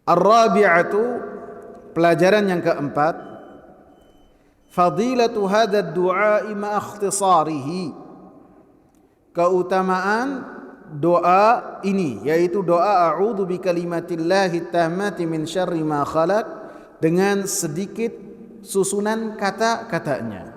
Ar-rabi'atu, pelajaran yang keempat, fadilatu hadzal du'a ma ikhtisarihi, keutamaan doa ini, yaitu doa a'udzu bikalimatillahi tammati min syarri ma khalaq, dengan sedikit susunan kata-katanya.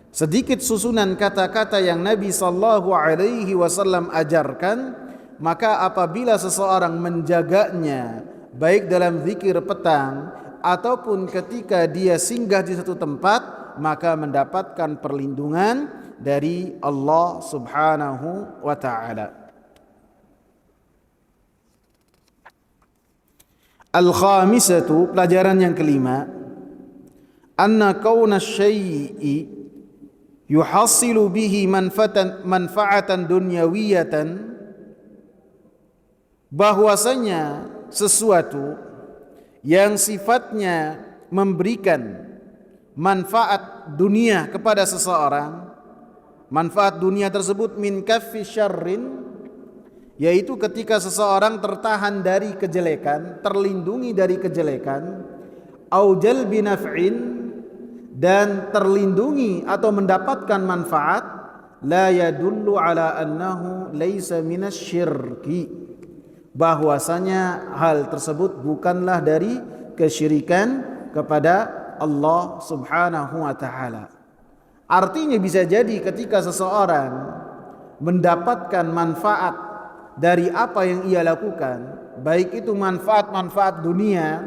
Sedikit susunan kata-kata yang Nabi sallallahu alaihi wasallam ajarkan, maka apabila seseorang menjaganya baik dalam zikir petang ataupun ketika dia singgah di satu tempat, maka mendapatkan perlindungan dari Allah Subhanahu wa taala. Al-khamisatu, pelajaran yang kelima, anna kauna syai'i yuhassilu bihi manfaatan dunyawiyatan, bahwasanya sesuatu yang sifatnya memberikan manfaat dunia kepada seseorang, manfaat dunia tersebut min kaffi syarrin, yaitu ketika seseorang tertahan dari kejelekan, terlindungi dari kejelekan, au jalbi naf'in, dan terlindungi atau mendapatkan manfaat, la yadullu ala annahu laisa minasyirki, bahwasanya hal tersebut bukanlah dari kesyirikan kepada Allah Subhanahu wa taala. Artinya bisa jadi ketika seseorang mendapatkan manfaat dari apa yang ia lakukan, baik itu manfaat-manfaat dunia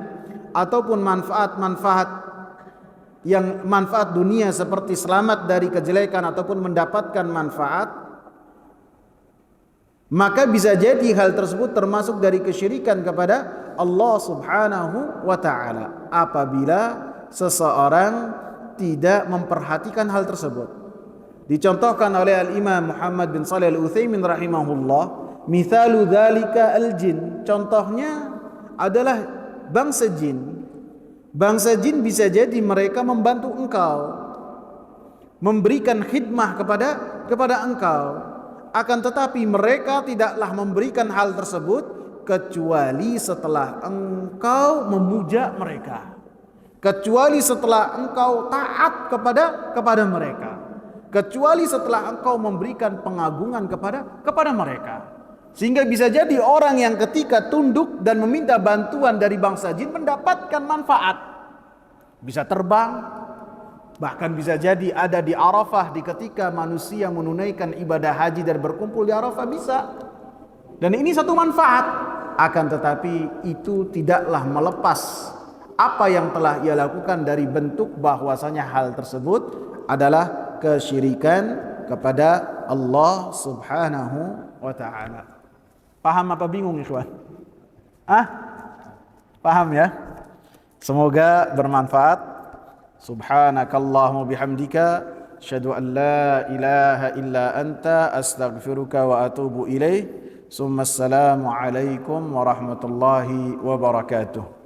ataupun manfaat-manfaat yang manfaat dunia seperti selamat dari kejelekan ataupun mendapatkan manfaat, maka bisa jadi hal tersebut termasuk dari kesyirikan kepada Allah Subhanahu wa taala apabila seseorang tidak memperhatikan hal tersebut. Dicontohkan oleh Al-Imam Muhammad bin Shalih Al-Utsaimin rahimahullah, mithalu dzalika al-jin, contohnya adalah bangsa jin. Bangsa jin bisa jadi mereka membantu engkau, memberikan khidmah kepada engkau, akan tetapi mereka tidaklah memberikan hal tersebut kecuali setelah engkau memuja mereka, kecuali setelah engkau taat kepada mereka, kecuali setelah engkau memberikan pengagungan kepada mereka. Sehingga bisa jadi orang yang ketika tunduk dan meminta bantuan dari bangsa jin mendapatkan manfaat, bisa terbang, bahkan bisa jadi ada di Arafah di ketika manusia menunaikan ibadah haji dan berkumpul di Arafah, bisa. Dan ini satu manfaat. Akan tetapi itu tidaklah melepas apa yang telah ia lakukan dari bentuk bahwasanya hal tersebut adalah kesyirikan kepada Allah Subhanahu wa taala. Paham apa bingung, ikhwan? Paham ya? Semoga bermanfaat Subhanakallahumma bihamdika asyhadu an la ilaha illa anta astaghfiruka wa atubu ilaik. Assalamu alaikum warahmatullahi wabarakatuh.